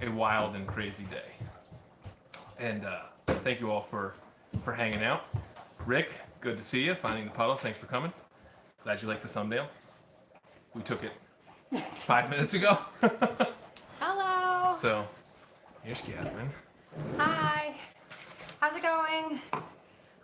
a wild and crazy day. And thank you all for hanging out. Rick, good to see you. Finding the Puddles, thanks for coming. Glad you liked the thumbnail. We took it 5 minutes ago. Hello. So, here's Catherine. Hi. How's it going?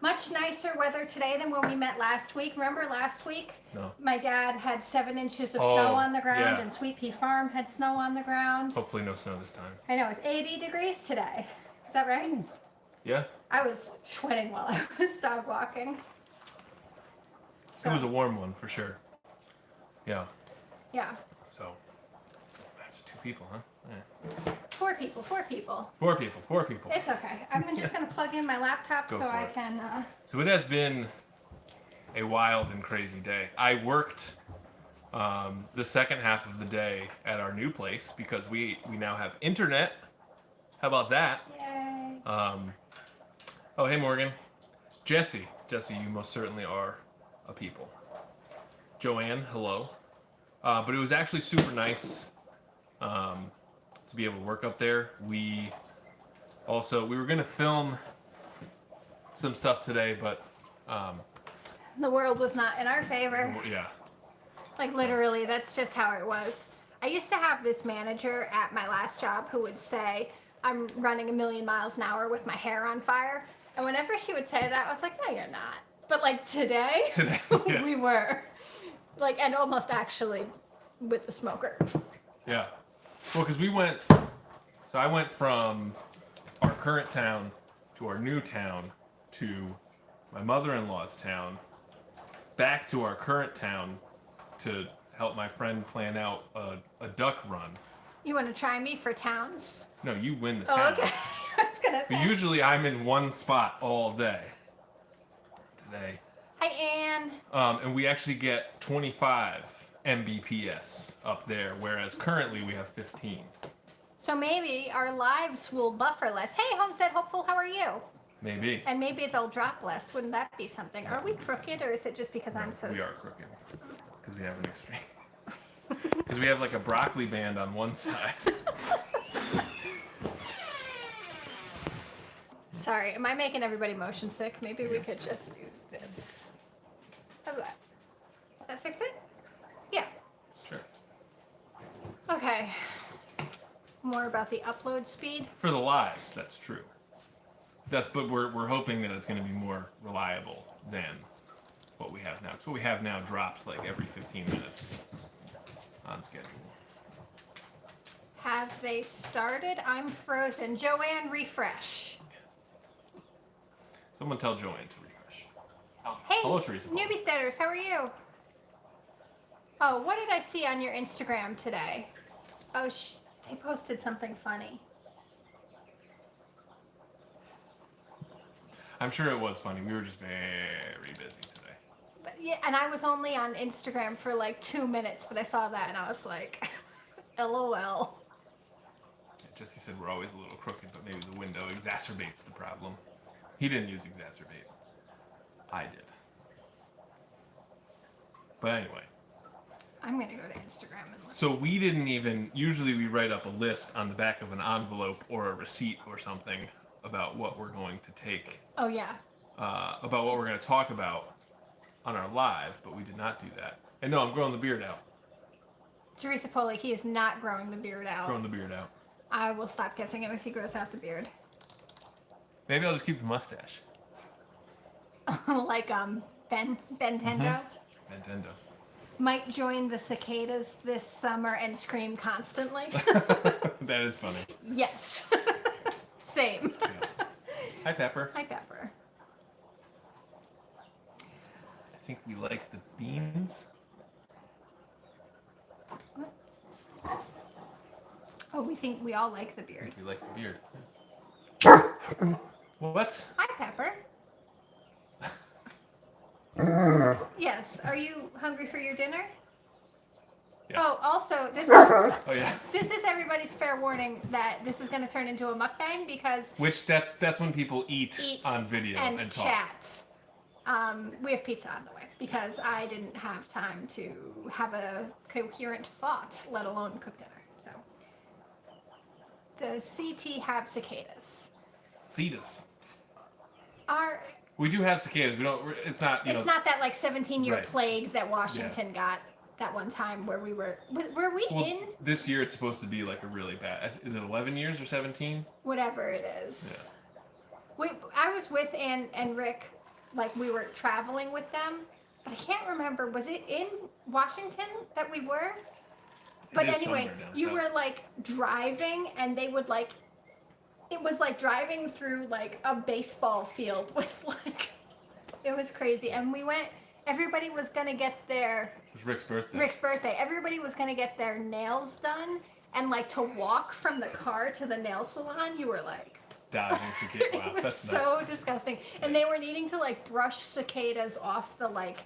Much nicer weather today than when we met last week. Remember last week? No. My dad had 7 inches of snow on the ground, yeah. and Sweet Pea Farm had snow on the ground. Hopefully no snow this time. I know, it's 80 degrees today. Is that right? Yeah? I was sweating while I was dog walking. So, It was a warm one, for sure. Yeah. yeah. So, that's 2 people, huh? Yeah. 4 people. 4 people. It's okay. I'm just going to plug in my laptop Go so for I it. can... So it has been a wild and crazy day. I worked the second half of the day at our new place because we now have internet. How about that? Yay. Oh, hey, Morgan. Jesse, you most certainly are a people. Joanne, hello. But it was actually super nice to be able to work up there. We were going to film some stuff today, but The world was not in our favor. yeah. Like literally, that's just how it was. I used to have this manager at my last job who would say, I'm running 1,000,000 miles an hour with my hair on fire. And whenever she would say that, I was like, no, you're not. But like today, Yeah. we were. Like, and almost actually with the smoker. Yeah. Well, because I went from our current town to our new town to my mother-in-law's town, back to our current town to help my friend plan out a duck run. You want to try me for towns? No, you win the Oh, town. okay. I was going to But say. usually I'm in one spot all day. Today. Hi, Anne. And we actually get 25 Mbps up there, whereas currently we have 15. So maybe our lives will buffer less. Hey, Homestead Hopeful, how are you? Maybe. And maybe they'll drop less. Wouldn't that be something? Are we crooked, or is it just because I'm so... We are crooked. Because we have an extreme. Because we have like a broccoli band on one side. Sorry, am I making everybody motion sick? Maybe we could just do this. How's that? Does that fix it? Yeah. Sure. Okay. More about the upload speed. For the lives, that's true. But we're hoping that it's going to be more reliable than what we have now. Because what we have now drops like every 15 minutes on schedule. Have they started? I'm frozen. Joanne, refresh. Someone tell Joanne to refresh. Hey, Hello, Teresa. newbie statters, how are you? Oh, what did I see on your Instagram today? Oh, they posted something funny. I'm sure it was funny. We were just very busy today. But yeah, and I was only on Instagram for like 2 minutes, but I saw that and I was like, LOL. Jesse said we're always a little crooked, but maybe the window exacerbates the problem. He didn't use exacerbate. I did. But anyway. I'm going to go to Instagram and look. So we didn't even, usually we write up a list on the back of an envelope or a receipt or something about what we're going to take. Oh, yeah. About what we're going to talk about on our live, but we did not do that. And no, I'm growing the beard out. Teresa Poli, he is not growing the beard out. Growing the beard out. I will stop kissing him if he grows out the beard. Maybe I'll just keep the mustache. Like Ben Tendo. Nintendo. Might join the cicadas this summer and scream constantly. That is funny. Yes. Same. Yeah. Hi, Pepper. Hi, Pepper. I think we like the beans. Oh, we all like the beard. We like the beard. What? Hi, Pepper. Yes. Are you hungry for your dinner? Yeah. Oh, also, this Oh yeah. this is everybody's fair warning that this is going to turn into a mukbang because Which that's when people eat on video and talk. chat. We have pizza on the way because I didn't have time to have a coherent thought, let alone cook dinner. So does CT have cicadas? Cetus. Are We do have cicadas. We don't. It's not. it's not that like 17-year Right. plague that Washington got that one time where we were we Well, in this year it's supposed to be like a really bad. Is it 11 years or 17? whatever it is. Yeah. I was with Ann and Rick, like we were traveling with them, but I can't remember. Was it in Washington that we were? But is anyway, somewhere down you south. were like driving, and they would like. It was like driving through like a baseball field with like. It was crazy, and we went. Everybody was gonna get their. It was Rick's birthday. Rick's birthday. Everybody was gonna get their nails done, and like to walk from the car to the nail salon. You were like. Dodging cicada. Wow, It was that's so nuts. disgusting. And they were needing to like brush cicadas off the like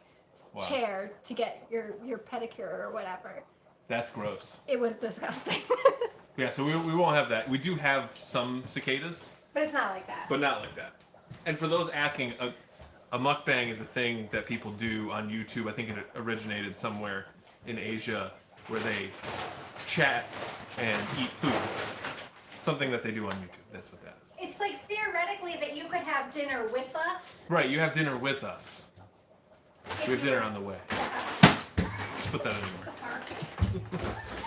Wow. chair to get your pedicure or whatever. That's gross. It was disgusting. Yeah, so we won't have that. We do have some cicadas, But it's not like that. but not like that. And for those asking, a mukbang is a thing that people do on YouTube. I think it originated somewhere in Asia where they chat and eat food. Something that they do on YouTube. That's what that is. It's like theoretically that you could have dinner with us. Right, you have dinner with us. if We have you dinner were- on the way. Just put that anywhere. Sorry.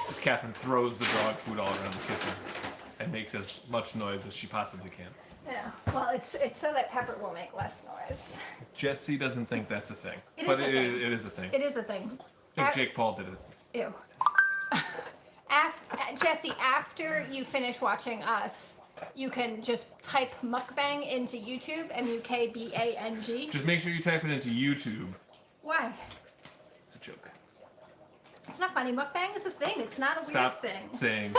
As Catherine throws the dog food all around the kitchen and makes as much noise as she possibly can. Yeah. Well, it's so that Pepper will make less noise. Jesse doesn't think that's a thing. It But is a thing. it is a thing. It is a thing. I think Jake Paul did it. Ew. Jesse, after you finish watching us, you can just type mukbang into YouTube, MUKBANG. Just make sure you type it into YouTube. Why? It's a joke. It's not funny. Mukbang is a thing. It's not a Stop weird thing. saying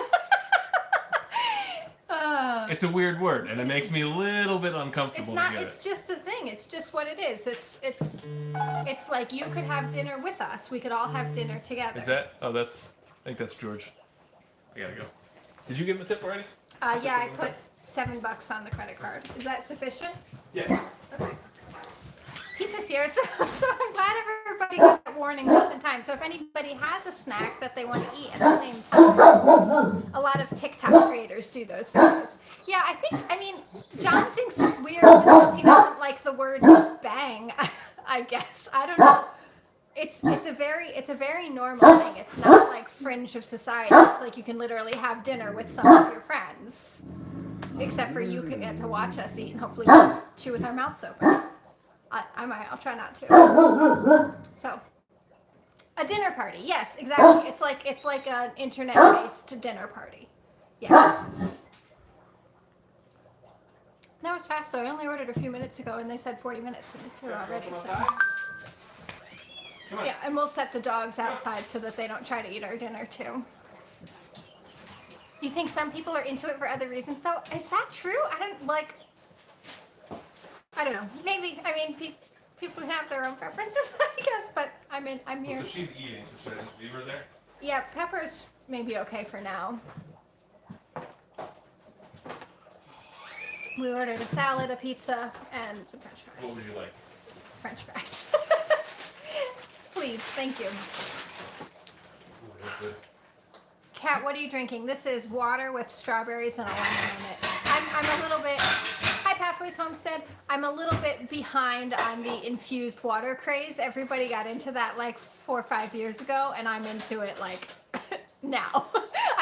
Uh, it's a weird word, and it makes me a little bit uncomfortable it's not. to hear It's it. just a thing. It's just what it is. It's like you could have dinner with us. We could all have dinner together. Is that? Oh, that's. I think that's George. I gotta go. Did you give him a tip already? Yeah, I put $7 on the credit card. Is that sufficient? Yeah. Okay. Pizza's here, so I'm glad everybody got that warning just in time. So if anybody has a snack that they want to eat at the same time, a lot of TikTok creators do those videos. Yeah, I mean, John thinks it's weird just because he doesn't like the word bang, I guess. I don't know. It's a very normal thing. It's not like fringe of society. It's like you can literally have dinner with some of your friends. Except for you could get to watch us eat and hopefully chew with our mouths open. I might. I'll try not to. So, a dinner party. Yes, exactly. It's like an internet-based dinner party. Yeah. That was fast though. I only ordered a few minutes ago, and they said 40 minutes, and it's here already. So. Come on. Yeah, and we'll set the dogs outside so that they don't try to eat our dinner too. You think some people are into it for other reasons though? Is that true? I don't know. Maybe. I mean, people have their own preferences, I guess. But I'm here. So she's eating. So should I just leave her there? Yeah, Pepper's maybe okay for now. We ordered a salad, a pizza, and some French fries. What would you like? French fries. Please, thank you. Ooh, that's good. Kat, what are you drinking? This is water with strawberries and a lemon in it. I'm a little bit. Hi, Pathways Homestead. I'm a little bit behind on the infused water craze. Everybody got into that like 4 or 5 years ago, and I'm into it like now.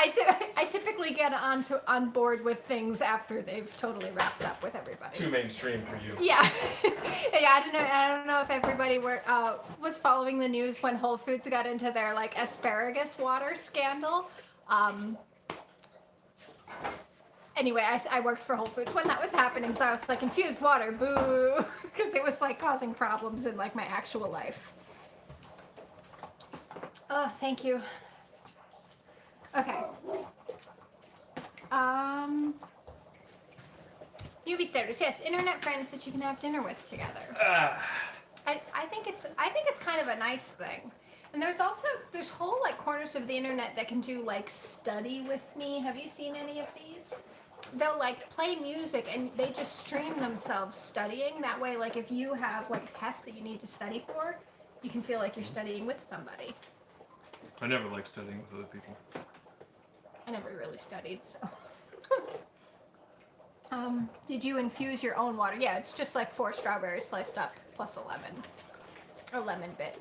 I typically get on board with things after they've totally wrapped up with everybody. Too mainstream for you. Yeah, yeah. I don't know if everybody was following the news when Whole Foods got into their like asparagus water scandal. Anyway, I worked for Whole Foods when that was happening, so I was like, infused water, boo, because it was like causing problems in like my actual life. Oh, thank you. Okay. Newbie starters, yes, internet friends that you can have dinner with together. I think it's kind of a nice thing. And there's whole like corners of the internet that can do like study with me. Have you seen any of these? They'll like play music and they just stream themselves studying. That way, like if you have like a test that you need to study for, you can feel like you're studying with somebody. I never liked studying with other people. I never really studied, so. Did you infuse your own water? Yeah, it's just like 4 strawberries sliced up plus a lemon bit.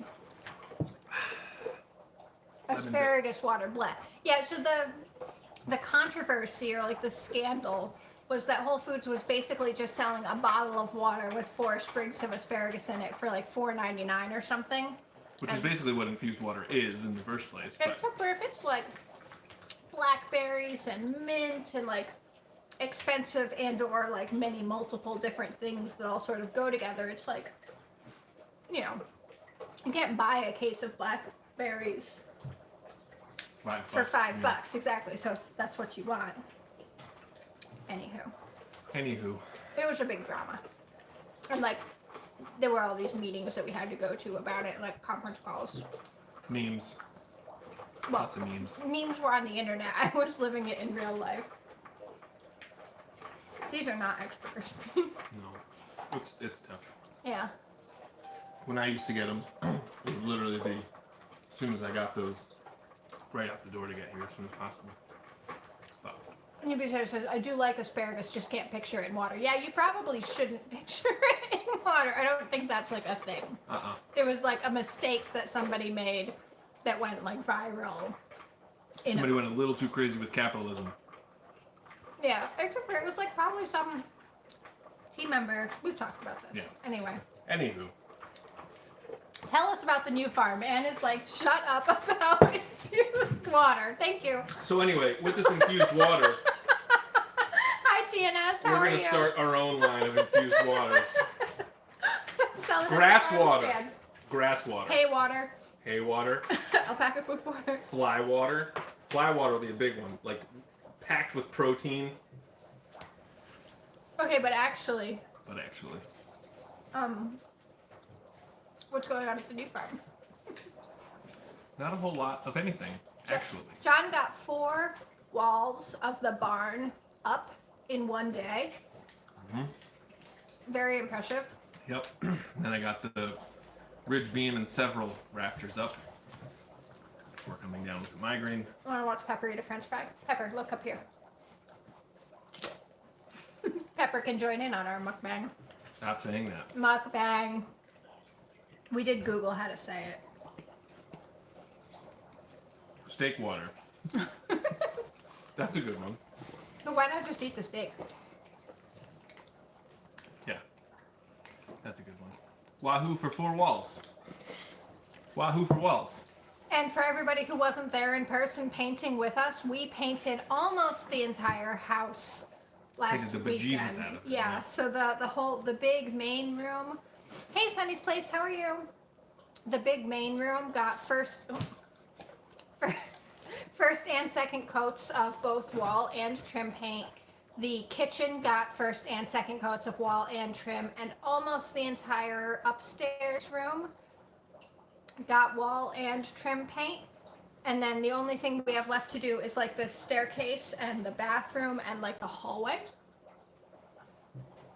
Asparagus water blend. Yeah, so the controversy or like the scandal was that Whole Foods was basically just selling a bottle of water with 4 sprigs of asparagus in it for like $4.99 or something. Which is basically what infused water is in the first place. But Except for if it's like blackberries and mint and like expensive and or like many multiple different things that all sort of go together, it's like, you know, you can't buy a case of blackberries for $5, exactly. So if that's what you want. Anywho. It was a big drama. And like, there were all these meetings that we had to go to about it, like conference calls. Memes. Well, Lots of memes. Memes were on the internet. I was living it in real life. These are not extras. No. It's tough. Yeah. When I used to get them, it would literally be as soon as I got those, right out the door to get here as soon as possible. But Newbie says, I do like asparagus, just can't picture it in water. Yeah, you probably shouldn't picture it in water. I don't think that's like a thing. It was like a mistake that somebody made that went like viral. Somebody went a little too crazy with capitalism. Yeah, except for it was like probably some team member. We've talked about this. Yeah. Anyway. Anywho. Tell us about the new farm. Anne is like, shut up about infused water. Thank you. So anyway, with this infused water, Hi TNS, how are you? we're going to start our own line of infused waters. Sell it Grass at water. stand. Grass water. Hay water. Hay water. Alpaca poop water. Fly water. Fly water will be a big one. Like, packed with protein. Okay, but actually, what's going on at the new farm? not a whole lot of anything, actually. John got 4 walls of the barn up in one day. Mm-hmm. Very impressive. Yep. Then I got the ridge beam and several rafters up before coming down with a migraine. I want to watch Pepper eat a french fry. Pepper, look up here. Pepper can join in on our mukbang. Stop saying that. Mukbang. We did Google how to say it. Steak water. That's a good one. But why not just eat the steak? Yeah. That's a good one. Wahoo for 4 walls. Wahoo for walls. And for everybody who wasn't there in person painting with us, we painted almost the entire house last Painted the bejesus weekend. out of it, Yeah, yeah. so the big main room. Hey, Sunny's Place, how are you? The big main room got first and second coats of both wall and trim paint. The kitchen got first and second coats of wall and trim, and almost the entire upstairs room got wall and trim paint. And then the only thing we have left to do is like the staircase and the bathroom and like the hallway.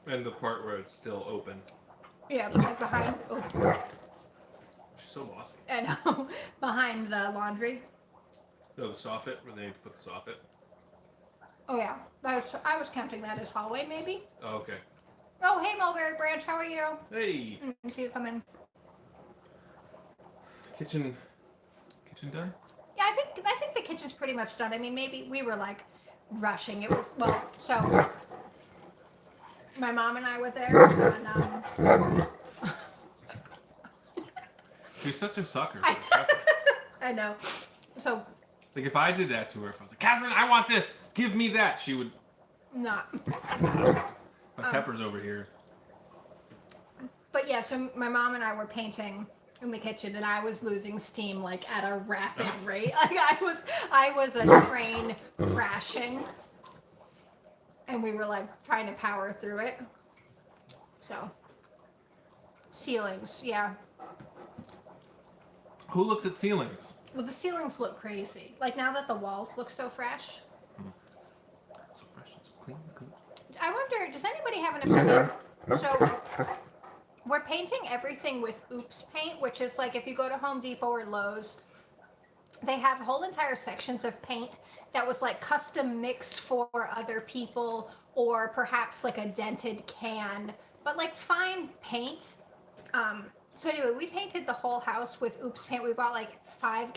And the part where it's still open. Yeah, like behind. Oh, She's so bossy. I know. Behind the laundry. No, the soffit, where they need to put the soffit. Oh yeah, I was counting that as hallway maybe. Oh, okay. Oh hey Mulberry Branch, how are you? Hey! See you come in. Kitchen done? Yeah, I think the kitchen's pretty much done. I mean, maybe we were like rushing. It was so my mom and I were there, and She's such a sucker. I know. So Like, if I did that to her, if I was like, Catherine, I want this! Give me that! She would... not. My Pepper's over here. But yeah, so my mom and I were painting in the kitchen, and I was losing steam like at a rapid rate. Like I was a train crashing, and we were like trying to power through it. So ceilings, yeah. Who looks at ceilings? Well, the ceilings look crazy. Like now that the walls look so fresh. So fresh and so clean. I wonder, does anybody have an opinion? So we're painting everything with Oops paint, which is like if you go to Home Depot or Lowe's, they have whole entire sections of paint that was like custom mixed for other people, or perhaps like a dented can, but like fine paint. So anyway, we painted the whole house with Oops paint. We bought like 5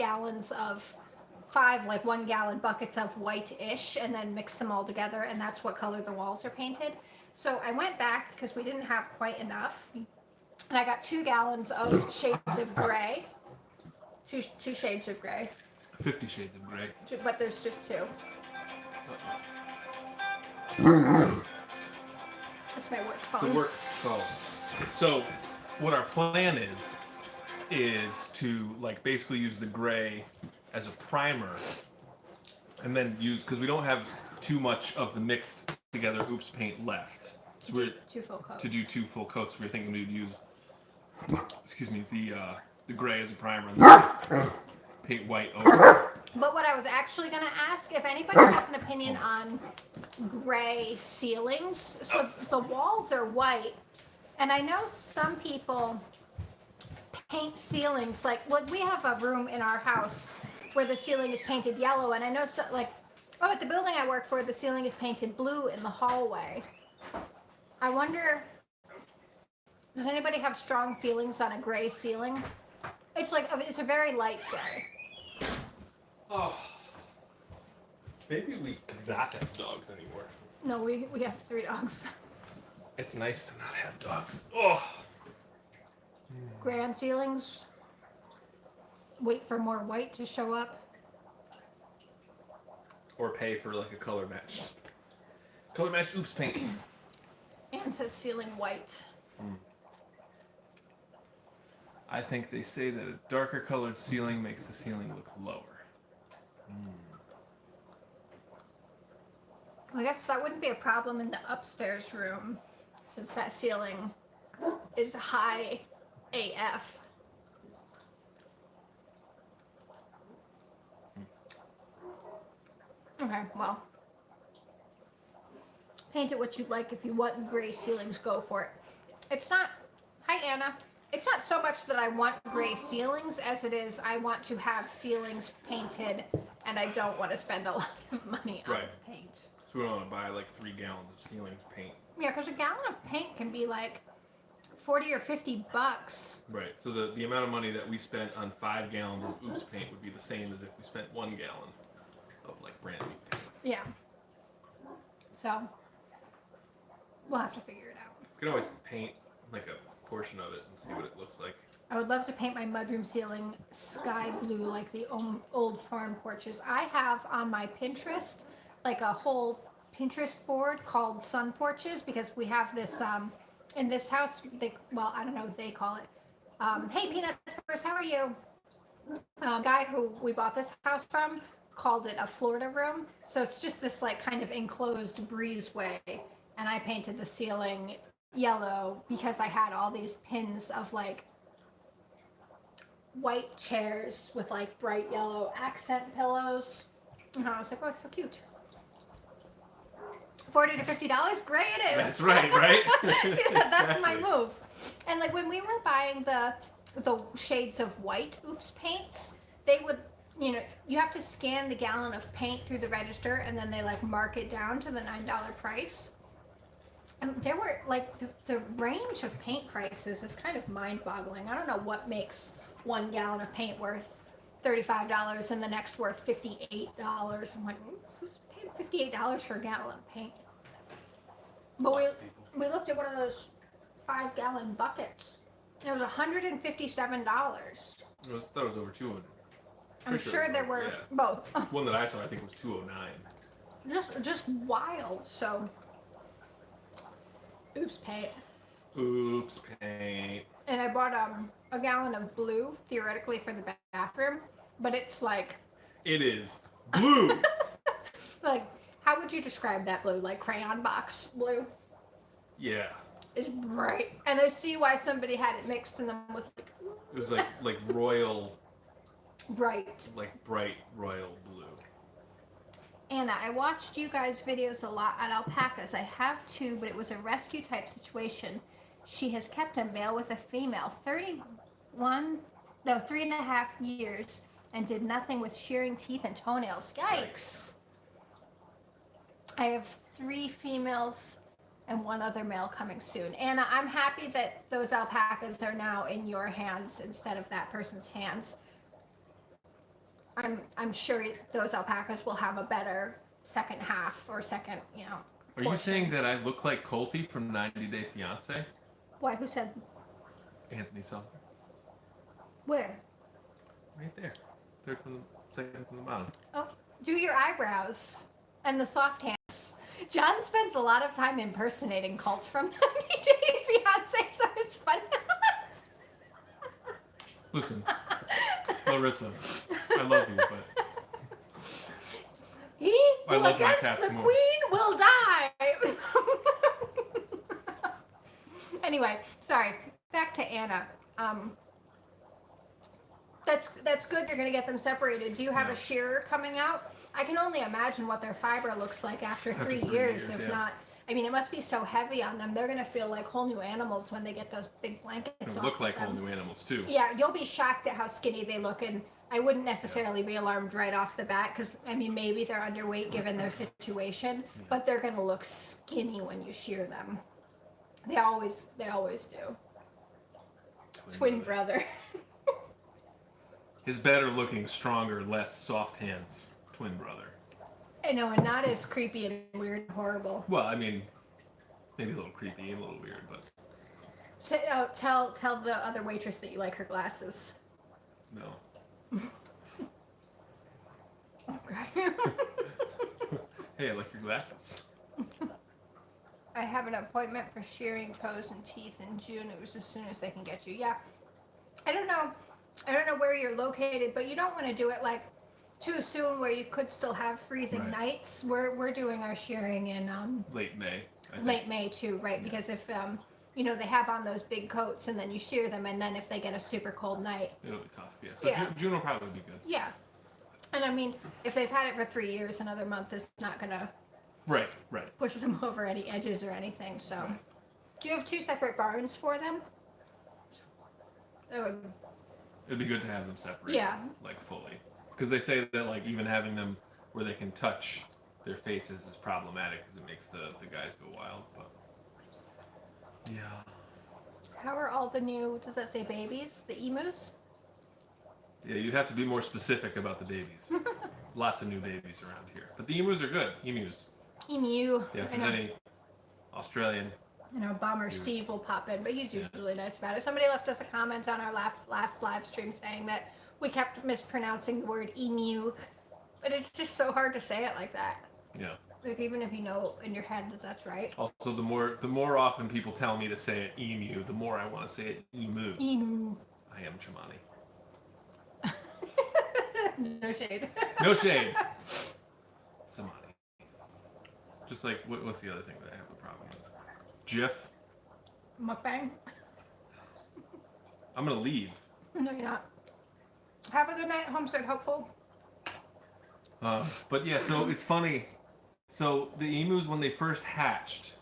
like 1 gallon buckets of white-ish, and then mixed them all together, and that's what color the walls are painted. So I went back because we didn't have quite enough, and I got 2 gallons of shades of gray. Two shades of gray. 50 Shades of Grey. But there's just 2. That's my work phone. The work phone. So, what our plan is to like basically use the gray as a primer, and then use, because we don't have too much of the mixed together Oops paint left. So we're 2 full coats. to do 2 full coats. We're thinking we'd use, the gray as a primer and then paint white over. But what I was actually going to ask, if anybody has an opinion on gray ceilings. So the walls are white, and I know some people paint ceilings like we have a room in our house where the ceiling is painted yellow, and I know at the building I work for, the ceiling is painted blue in the hallway. I wonder, does anybody have strong feelings on a gray ceiling? It's a very light gray. Oh. Maybe we could not have dogs anymore. No, we have 3 dogs. It's nice to not have dogs. Oh. Gray on ceilings. Wait for more white to show up. Or pay for like a color match. Color match Oops paint. And says ceiling white. I think they say that a darker colored ceiling makes the ceiling look lower. I guess that wouldn't be a problem in the upstairs room, since that ceiling is high AF. Okay, well, paint it what you'd like. If you want gray ceilings, go for it. It's not, hi Anna, it's not so much that I want gray ceilings as it is I want to have ceilings painted, and I don't want to spend a lot of money on paint. So we don't want to buy like 3 gallons of ceiling paint. Yeah, because a gallon of paint can be like 40 or 50 bucks. Right. So the amount of money that we spent on 5 gallons of Oops paint would be the same as if we spent 1 gallon of like brand new paint. Yeah. So we'll have to figure it out. You can always paint like a portion of it and see what it looks like. I would love to paint my mudroom ceiling sky blue like the old farm porches. I have on my Pinterest like a whole Pinterest board called sun porches, because we have this in this house, I don't know what they call it. Hey Peanuts, how are you? Guy who we bought this house from called it a Florida room. So it's just this like kind of enclosed breezeway, and I painted the ceiling yellow because I had all these pins of like white chairs with like bright yellow accent pillows. And I was like, oh, it's so cute. $40 to $50, great it is. That's right, right? See, that's my Exactly. move. And like when we were buying the shades of white Oops paints, they would, you have to scan the gallon of paint through the register, and then they like mark it down to the $9 price. And there were like the range of paint prices is kind of mind-boggling. I don't know what makes 1 gallon of paint worth $35 and the next worth $58. I'm like, who's paying $58 for a gallon of paint? But Lots of people. we looked at one of those 5-gallon buckets, and it was $157. I thought it was over 200. I'm Pretty sure it was there more, were yeah. both. One that I saw, I think, was 209. just wild. So, Oops paint. Oops paint. And I bought a gallon of blue, theoretically for the bathroom, but it's like, It is blue. like, how would you describe that blue? Like crayon box blue? Yeah. It's bright. And I see why somebody had it mixed and then was like, It was like royal, bright. like bright royal blue. Anna, I watched you guys' videos a lot on alpacas. I have too, but it was a rescue type situation. She has kept a male with a female 3.5 years and did nothing with shearing teeth and toenails. Yikes. I have 3 females and 1 other male coming soon. Anna, I'm happy that those alpacas are now in your hands instead of that person's hands. I'm sure those alpacas will have a better second half or second, Are portion. you saying that I look like Colty from 90 Day Fiance? Why? Who said? Anthony Sullivan. Where? Right there. Third from the second from the bottom. Oh, do your eyebrows and the soft hands. John spends a lot of time impersonating Colt from 90 Day Fiance, so it's fun. Listen, Larissa, I love you, but He I who love my against cats the more. queen will die. Anyway, sorry. Back to Anna. That's good. You're gonna get them separated. Do you have Yeah. a shearer coming out? I can only imagine what their fiber looks like after 3 years, if yeah. not. I mean, it must be so heavy on them. They're gonna feel like whole new animals when they get those big blankets. They off look of like them. whole new animals too. Yeah, you'll be shocked at how skinny they look, and I wouldn't necessarily be alarmed right off the bat because I mean maybe they're underweight given their situation, but they're gonna look skinny when you shear them. They always do. Twin brother. His better looking, stronger, less soft hands twin brother. I know, and not as creepy and weird and horrible. Well, I mean, maybe a little creepy and a little weird, but So, tell the other waitress that you like her glasses. no. Okay. Hey, I like your glasses. I have an appointment for shearing toes and teeth in June. It was as soon as they can get you. Yeah. I don't know where you're located, but you don't want to do it like too soon where you could still have freezing Right. nights. We're doing our shearing in Late May, I think. late May too, right? Because if they have on those big coats and then you shear them, and then if they get a super cold night, It'll be tough, yeah. So Yeah. June will probably be good. yeah. And I mean, if they've had it for 3 years, another month is not gonna Right. push them over any edges or anything. So, Right. do you have 2 separate barns for them? That would It'd be good to have them separated, Yeah. like fully, because they say that like even having them where they can touch their faces is problematic because it makes the guys go wild. But yeah, How are all the new, does that say babies? The emus? yeah, you'd have to be more specific about the babies. Lots of new babies around here, but the emus are good. Emus. Emu. Yeah, if I there's know. any Australian. Bomber Emus. Steve will pop in, but he's usually nice about it. Somebody left us a comment on our last live stream saying that we kept mispronouncing the word emu, but it's just so hard to say it like that. Yeah. Like even if you know in your head that that's right. Also, the more often people tell me to say it emu, the more I want to say it emu. Emu. I am Chimani. No shade. No shade. Samani. Just like what's the other thing that I have a problem with? GIF. Mukbang? I'm gonna leave. No, you're not. Have a good night, Homestead Hopeful. But yeah, so it's funny. So the emus, when they first hatched,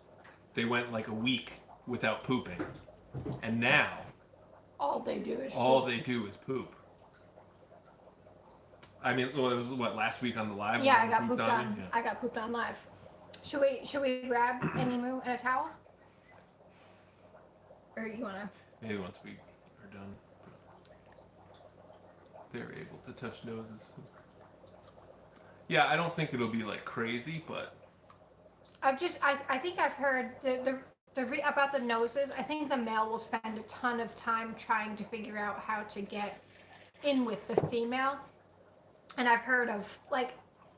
they went like a week without pooping, and now All they do is all they do is poop. I mean, well, it was what, last week on the live? Yeah, when I got you pooped on. me? Yeah. I got pooped on live. Should we grab an emu and a towel? Or you wanna? Maybe once we are done, they're able to touch noses. Yeah, I don't think it'll be like crazy, but I think I've heard about the noses. I think the male will spend a ton of time trying to figure out how to get in with the female. And I've heard of like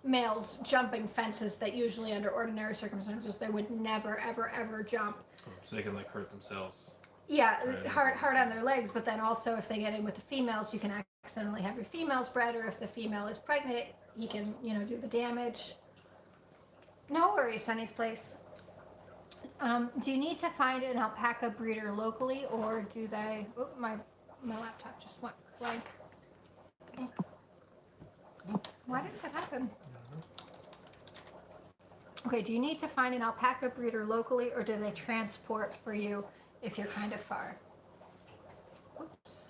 males jumping fences that usually under ordinary circumstances they would never ever jump. so they can like hurt themselves. Yeah, Right. hard on their legs, but then also if they get in with the females, you can accidentally have your females bred, or if the female is pregnant, you can, do the damage. No worries, Sunny's Place. Do you need to find an alpaca breeder locally, or do they... Oh, my laptop just went blank. Why did that happen? Okay, do you need to find an alpaca breeder locally, or do they transport for you if you're kind of far? Oops.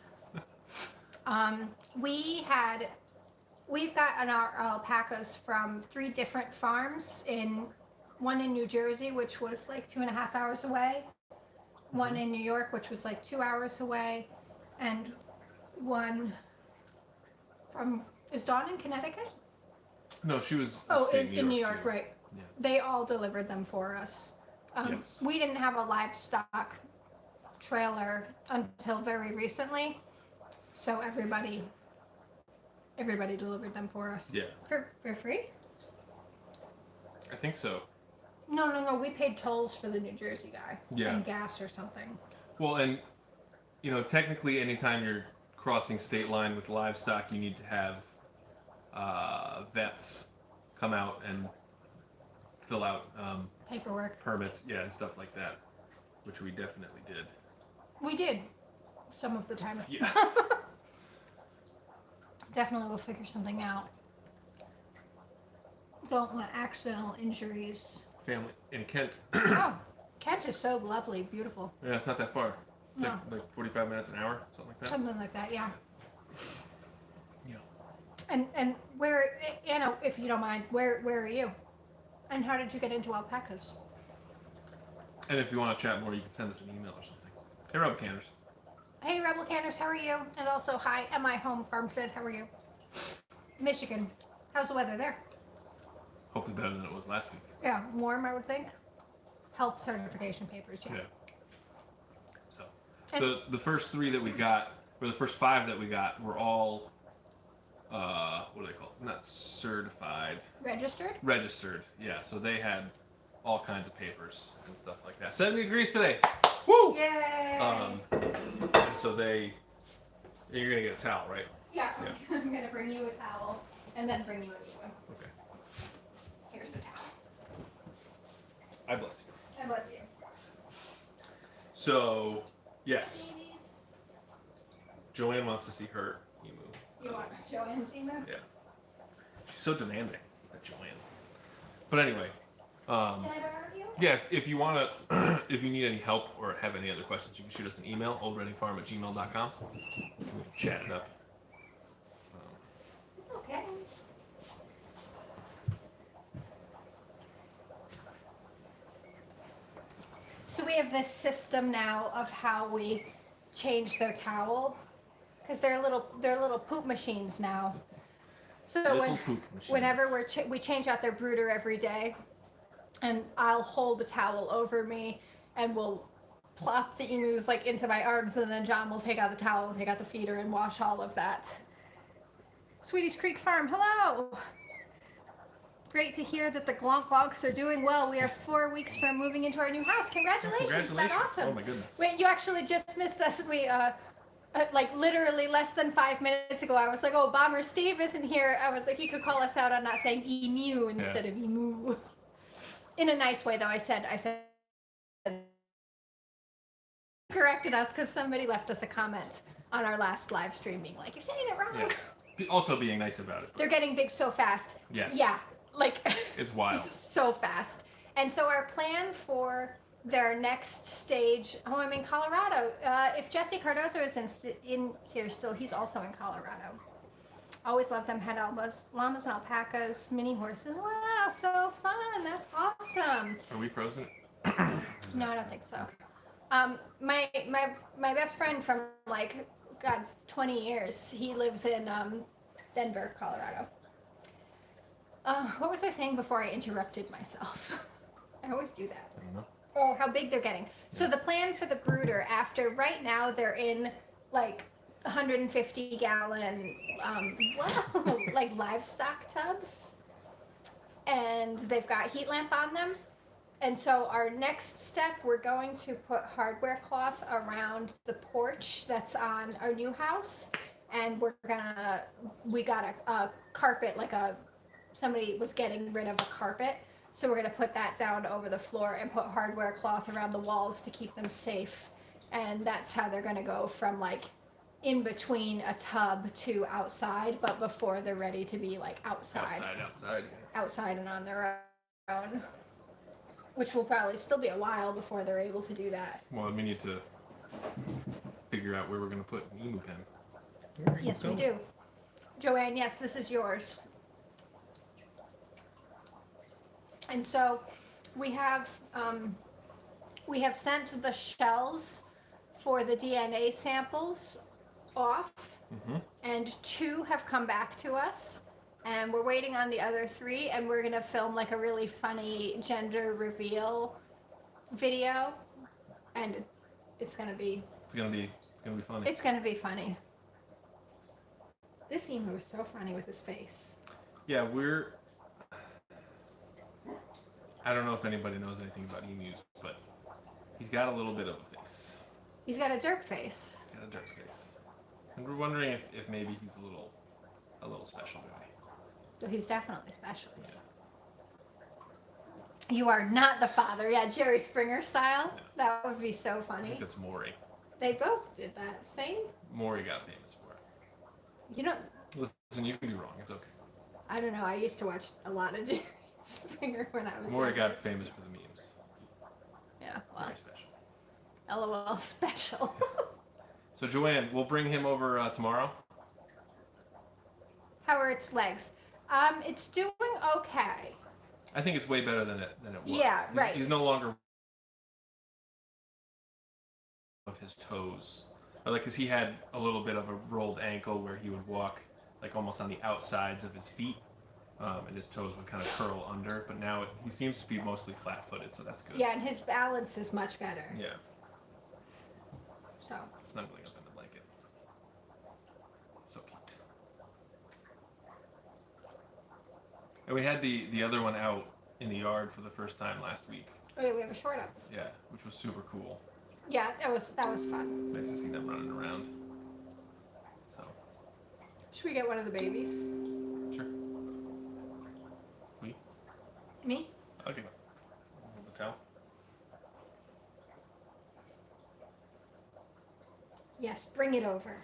We've gotten our alpacas from 3 different farms in one in New Jersey, which was like 2.5 hours away, one in New York, which was like 2 hours away, and one from, is Dawn in Connecticut? No, she was Oh, upstate in New York, too. right. Yeah. They all delivered them for us. Yes. We didn't have a livestock trailer until very recently, so everybody delivered them for us. Yeah. For free? I think so. No. We paid tolls for the New Jersey guy. Yeah. And gas or something. Well, and technically, anytime you're crossing state line with livestock, you need to have vets come out and fill out Paperwork. permits, yeah, and stuff like that, which we definitely did. We did. Some of the time. Yeah. Definitely we'll figure something out. Don't want accidental injuries. Family in Kent. Oh, Kent is so lovely, beautiful. Yeah, it's not that far. It's No. like 45 minutes an hour, something like that. Something like that, yeah. Yeah. And where, Anna, if you don't mind, where are you? And how did you get into alpacas? And if you want to chat more, you can send us an email or something. Hey, Rob Canners. Hey, Rebel Canners, how are you? And also, hi, MI Home Farmstead, how are you? Michigan, how's the weather there? Hopefully better than it was last week. Yeah, warm, I would think. Health certification papers, yeah. Yeah. So, And- the first 3 that we got, or the first 5 that we got, were all, what do they call it? Not certified. Registered? Registered, yeah. So they had all kinds of papers and stuff like that. 70 degrees today. Woo! Yay! And so you're gonna get a towel, right? Yeah, Yeah. I'm gonna bring you a towel and then bring you a new one. Okay. Here's the towel. I bless you. God bless you. So, yes, Babies. Joanne wants to see her emu. You want Joanne's email? Yeah. She's so demanding, that Joanne. But anyway, Can I borrow you? yeah, if you want to, if you need any help or have any other questions, you can shoot us an email, oldreadingfarm@gmail.com. We can chat it up. It's okay. So we have this system now of how we change their towel, because they're little poop machines now. So Little poop machines. whenever we change out their brooder every day, and I'll hold the towel over me, and we'll plop the emus like into my arms, and then John will take out the towel and take out the feeder and wash all of that. Sweetie's Creek Farm, hello. Great to hear that the Glonk Glonks are doing well. We are 4 weeks from moving into our new house. Congratulations, that's awesome. Oh my goodness. Wait, you actually just missed us. We like literally less than 5 minutes ago, I was like, oh, Bomber Steve isn't here. I was like, you could call us out on not saying emu instead of emu. In a nice way, though. I said corrected us because somebody left us a comment on our last live stream being like, you're saying it wrong. Yeah. Also being nice about it. They're getting big so fast. Yes. Yeah, like It's wild. so fast. And so our plan for their next stage, oh, I'm in Colorado. If Jesse Cardozo is in here still, he's also in Colorado. Always love them. Had llamas and alpacas, mini horses. Wow, so fun. That's awesome. Are we frozen? No, I don't think so. My best friend from like, God, 20 years, he lives in Denver, Colorado. What was I saying before I interrupted myself? I always do that. I don't know. Oh, how big they're getting. So the plan for the brooder, after right now they're in like 150 gallon like livestock tubs, and they've got heat lamp on them. And so our next step, we're going to put hardware cloth around the porch that's on our new house, and we got a carpet, like somebody was getting rid of a carpet. So we're gonna put that down over the floor and put hardware cloth around the walls to keep them safe. And that's how they're gonna go from like in between a tub to outside, but before they're ready to be like outside and on their own. Which will probably still be a while before they're able to do that. Well, we need to figure out where we're going to put an emu pen. Yes, we do. Joanne, yes, this is yours. And so we have sent the shells for the DNA samples off, and 2 have come back to us, and we're waiting on the other 3, and we're gonna film like a really funny gender reveal video, and it's gonna be funny. it's gonna be funny. This emu is so funny with his face. Yeah, I don't know if anybody knows anything about emus, but he's got a little bit of a face. He's got a derp face. He's got a derp face. And we're wondering if maybe he's a little special guy. So he's definitely special. Yeah. You are not the father. Yeah, Jerry Springer style. Yeah. That would be so funny. I think that's Maury. They both did that. Same? Maury got famous for it. You know... Listen, you can be wrong. It's okay. I don't know. I used to watch a lot of Jerry Springer when I was Maury got famous for the memes. Yeah, well. Very special. LOL special. So, Joanne, we'll bring him over tomorrow. How are its legs? It's doing okay. I think it's way better than it was. Yeah, right. He's no longer of his toes, or like, because he had a little bit of a rolled ankle where he would walk like almost on the outsides of his feet, and his toes would kind of curl under. But now he seems to be mostly flat-footed, so that's good. Yeah, and his balance is much better. Yeah. So. Snuggling up in the blanket. So cute. And we had the other one out in the yard for the first time last week. Oh yeah, we have a short up. Yeah, which was super cool. Yeah, that was fun. Nice to see them running around. So. Should we get one of the babies? Sure. We? Me? Okay. The towel. Yes, bring it over.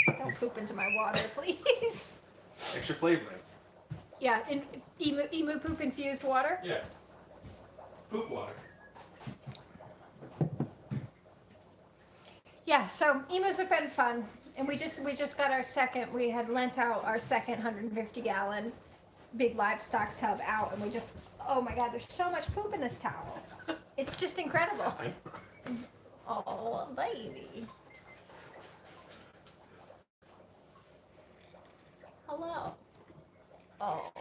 Just don't poop into my water, please. Extra flavoring. Yeah, emu poop infused water? Yeah. Poop water. Yeah, so emus have been fun, and we just got our second. We had lent out our second 150-gallon big livestock tub out, and we just, oh my God, there's so much poop in this towel. It's just incredible. Oh, baby. Hello. Oh.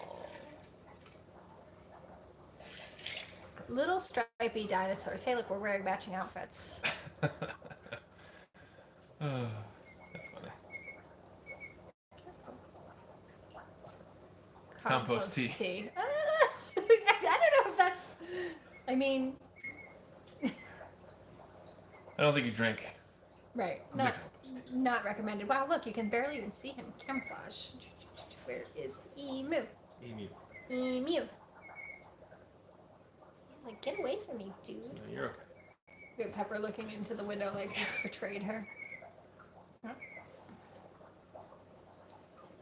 Little stripy dinosaurs. Hey, look, we're wearing matching outfits. That's funny. Compost tea. I don't know if that's... I mean... I don't think you drink. Right. Not recommended. Wow, look, you can barely even see him. Camouflage. Where is the emu? Emu. Like, get away from me, dude. No, you're okay. We have Pepper looking into the window like we betrayed her. Huh?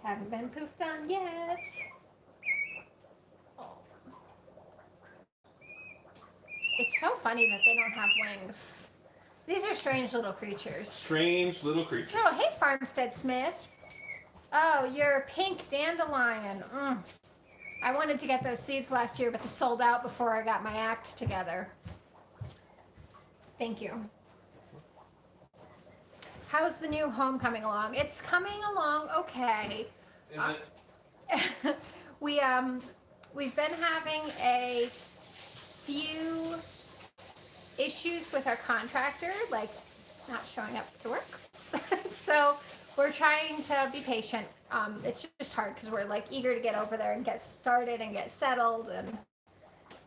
Haven't been pooped on yet. Oh. It's so funny that they don't have wings. These are strange little creatures. Strange little creatures. Oh, hey, Farmstead Smith. Oh, you're a pink dandelion. I wanted to get those seeds last year, but they sold out before I got my act together. Thank you. How's the new home coming along? It's coming along okay. Is it? We've been having a few issues with our contractor, like not showing up to work. So we're trying to be patient. It's just hard because we're like eager to get over there and get started and get settled,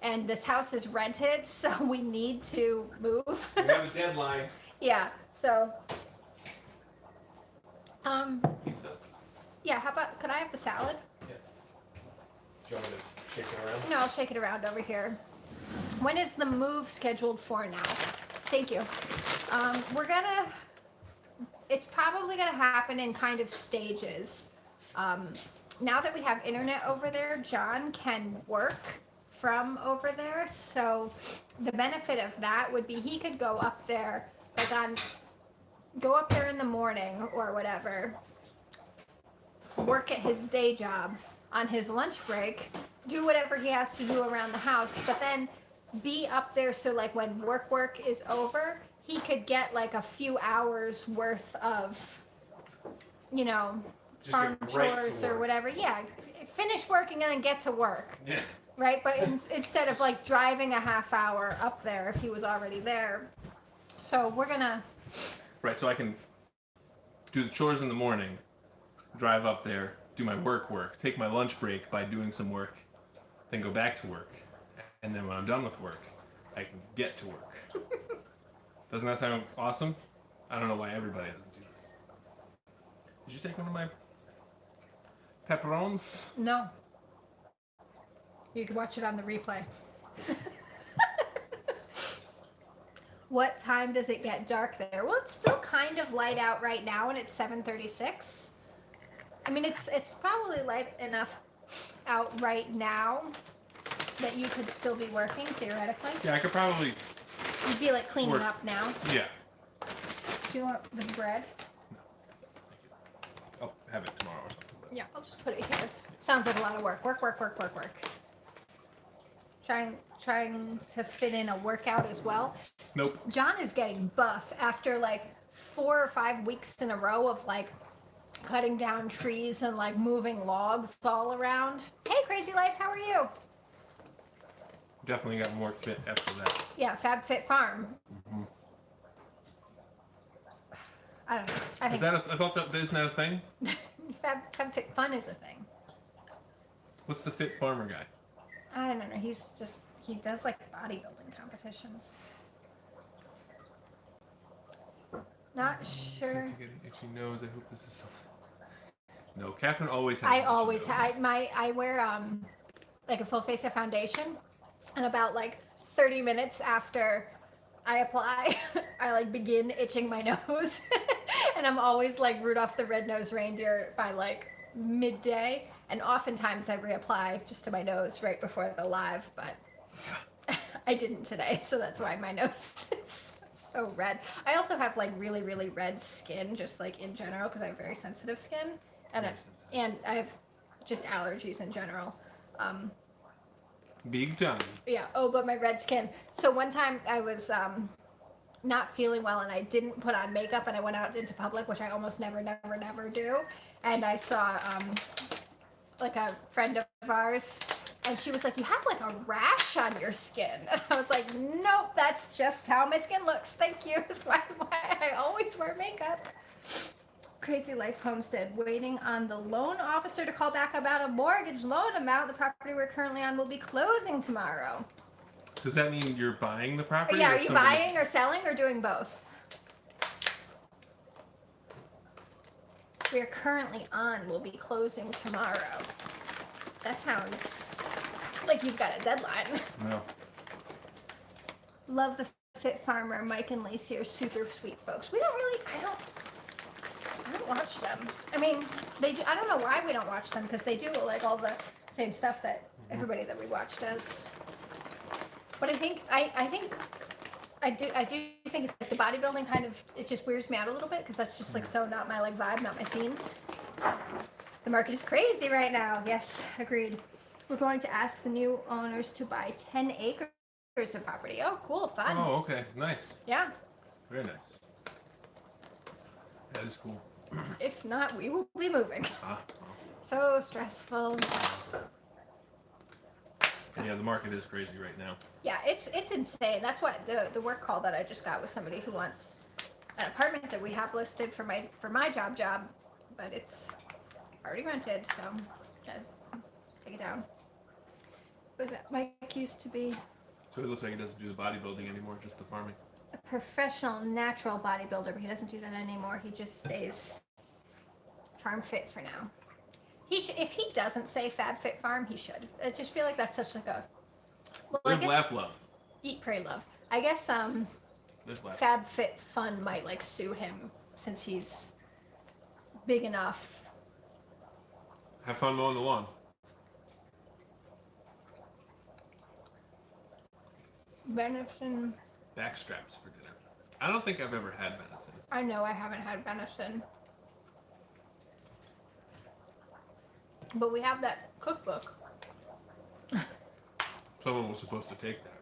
and this house is rented, so we need to move. We have a deadline. Yeah. So. Pizza. Yeah. How about? Could I have the salad? Yeah. Do you want me to shake it around? No, I'll shake it around over here. When is the move scheduled for now? Thank you. It's probably gonna happen in kind of stages. Now that we have internet over there, John can work from over there. So the benefit of that would be he could go up there, go up there in the morning or whatever, work at his day job on his lunch break, do whatever he has to do around the house, but then be up there so like when work is over, he could get like a few hours worth of, you know, Just farm get right to chores or work. whatever. Yeah, finish working and then get to work. Yeah. Right, but instead of like driving a half hour up there if he was already there. So we're gonna. Right, so I can do the chores in the morning, drive up there, do my work, take my lunch break by doing some work, then go back to work. And then when I'm done with work, I can get to work. Doesn't that sound awesome? I don't know why everybody doesn't do this. Did you take one of my pepperones? No. You can watch it on the replay. What time does it get dark there? Well, it's still kind of light out right now, and it's 7:36. I mean, it's probably light enough out right now that you could still be working theoretically. Yeah, I could probably. You'd be like cleaning Work. up now. Yeah. Do you want the bread? I'll have it tomorrow or something. But. Yeah, I'll just put it here. Sounds like a lot of work. Work. Trying to fit in a workout as well. Nope. John is getting buff after like 4 or 5 weeks in a row of like cutting down trees and like moving logs all around. Hey, Crazy Life, how are you? Definitely got more fit after that. Yeah, FabFit Farm. Mm-hmm. I don't know. I think I thought that isn't that a thing? FabFit Fun is a thing. What's the fit farmer guy? I don't know. He does like bodybuilding competitions. Not sure. To get an itchy nose. I hope this is something. No, Catherine always has. I an itchy always nose. I wear like a full face of foundation, and about like 30 minutes after I apply, I like begin itching my nose, and I'm always like Rudolph the Red-Nosed Reindeer by like midday, and oftentimes I reapply just to my nose right before the live, but I didn't today, so that's why my nose is so red. I also have like really red skin, just like in general, because I have very sensitive skin, and I have just allergies in general. Big time. Yeah. Oh, but my red skin. So one time I was not feeling well, and I didn't put on makeup, and I went out into public, which I almost never do. And I saw like a friend of ours, and she was like, "You have like a rash on your skin," and I was like, "Nope, that's just how my skin looks. Thank you. That's why I always wear makeup." Crazy Life Homestead, waiting on the loan officer to call back about a mortgage loan amount. The property we're currently on will be closing tomorrow. Does that mean you're buying the property? Yeah, or are you somebody- buying or selling or doing both? We're currently on, will be closing tomorrow. That sounds like you've got a deadline. No. Love the Fit Farmer. Mike and Lacey are super sweet folks. We don't really, I don't watch them. I mean, they do. I don't know why we don't watch them, because they do like all the same stuff that everybody that we watch does. But I do think the bodybuilding kind of, it just weirds me out a little bit, because that's just like so not my like vibe, not my scene. The market is crazy right now. Yes, agreed. We're going to ask the new owners to buy 10 acres of property. Oh, cool, fun. Oh, okay. Nice. Yeah. Very nice. That is cool. If not, we will be moving. Ah, So stressful. yeah, the market is crazy right now. Yeah, it's insane. That's what the work call that I just got was somebody who wants an apartment that we have listed for my job, but it's already rented, so gotta take it down. Was that Mike used to be So it looks like he doesn't do the bodybuilding anymore, just the farming. a professional natural bodybuilder, but he doesn't do that anymore. He just stays farm fit for now. If he doesn't say Fab Fit Farm, he should. I just feel like that's such like a Live, laugh, love. eat, pray, love. I guess Live, laugh. Fab Fit Fun might like sue him since he's big enough. Have fun mowing the lawn. Venison. Back straps for dinner. I don't think I've ever had venison. I know I haven't had venison. But we have that cookbook. Someone was supposed to take that.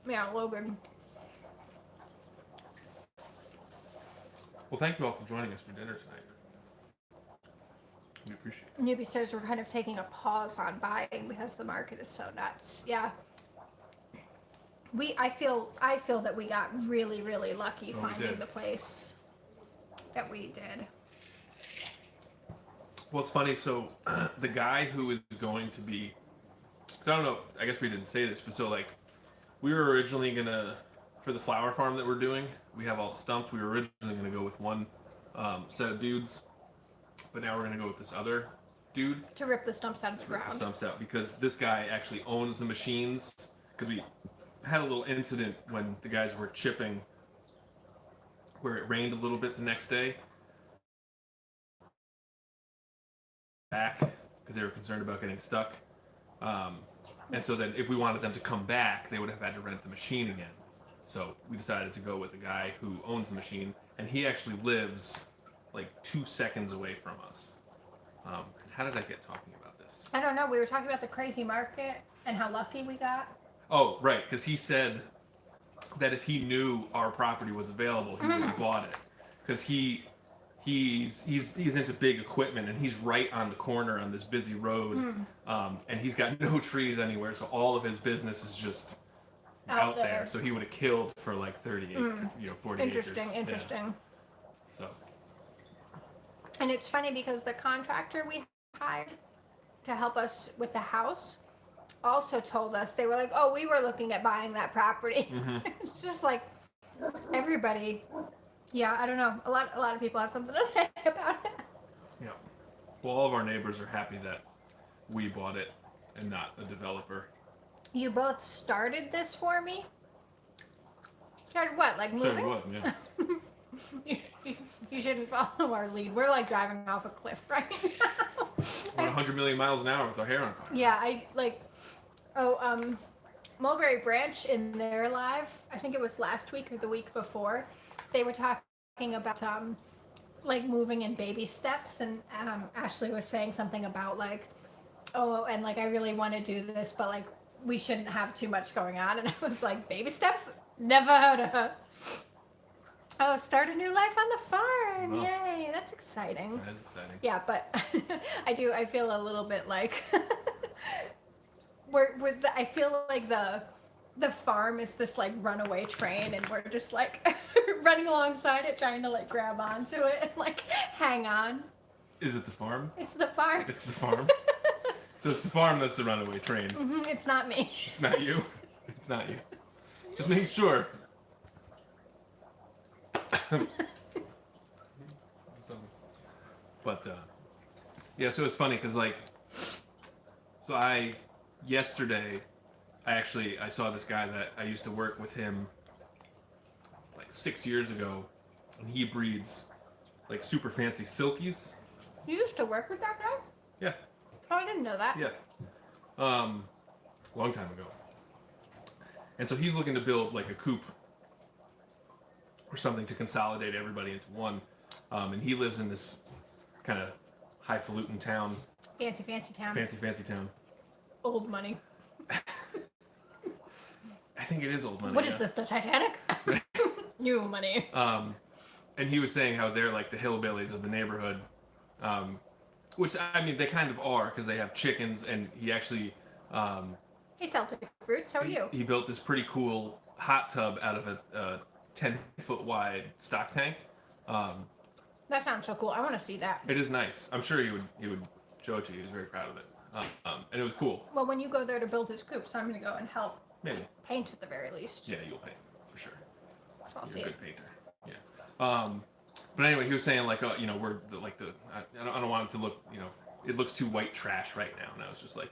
Yeah, Logan. Well, thank you all for joining us for dinner tonight. We appreciate it. Newbie says we're kind of taking a pause on buying because the market is so nuts. Yeah. I feel that we got really, really lucky finding the place that we did. Well, it's funny. So the guy who is going to be, because I don't know, I guess we didn't say this, but so like we were originally gonna, for the flower farm that we're doing, we have all the stumps. We were originally gonna go with one set of dudes, but now we're gonna go with this other dude To rip the stumps out of the to rip the ground. stumps out, because this guy actually owns the machines. Because we had a little incident when the guys were chipping, where it rained a little bit the next day. Back because they were concerned about getting stuck, and so then if we wanted them to come back, they would have had to rent the machine again. So we decided to go with a guy who owns the machine, and he actually lives like 2 seconds away from us. How did I get talking about this? I don't know. We were talking about the crazy market and how lucky we got. Oh, right, because he said that if he knew our property was available, he would have bought it. Because he's into big equipment, and he's right on the corner on this busy road, and he's got no trees anywhere, so all of his business is just out there. So he would have killed for like 38, 40 acres. Interesting. Yeah. So. And it's funny because the contractor we hired to help us with the house also told us, they were like, oh, we were looking at buying that property. It's just like everybody. Yeah, I don't know. A lot of people have something to say about it. Yeah. Well, all of our neighbors are happy that we bought it and not a developer. You both started this for me? Started what? Like moving? Started what? Yeah. You shouldn't follow our lead. We're like driving off a cliff right now. We're 100 million miles an hour with our hair on fire. Yeah, Mulberry Branch in their live, I think it was last week or the week before, they were talking about like moving in baby steps, and Ashley was saying something about like, oh, and like I really want to do this, but like we shouldn't have too much going on, and I was like, baby steps? Never heard of her. Oh, start a new life on the farm! Well, yay, that's exciting. That is exciting. Yeah, but I feel a little bit like I feel like the farm is this like runaway train, and we're just like running alongside it, trying to like grab onto it and like hang on. Is it the farm? It's the farm. It's the farm. So it's the farm that's the runaway train. It's not me. It's not you. It's not you. Just making sure. But yeah, so it's funny because like, so yesterday I saw this guy that I used to work with him like 6 years ago, and he breeds like super fancy silkies. You used to work with that guy? Yeah. Oh, I didn't know that. Yeah. Long time ago. And so he's looking to build like a coop or something to consolidate everybody into one. And he lives in this kind of highfalutin town. Fancy town. Fancy town. Old money. I think it is old money. What is this, the Titanic? New money. And he was saying how they're like the hillbillies of the neighborhood. Which, I mean, they kind of are, because they have chickens, and he actually... Hey, Celtic Roots, how are you? He built this pretty cool hot tub out of a 10-foot wide stock tank. That sounds so cool. I want to see that. It is nice. I'm sure he would show it to you. He was very proud of it. And it was cool. Well, when you go there to build his coops, I'm going to go and help. Maybe. Paint at the very least. Yeah, you'll paint, for sure. So I'll You're see a it. good painter. Yeah. But anyway, he was saying like, we're I don't want it to look, it looks too white trash right now. And I was just like,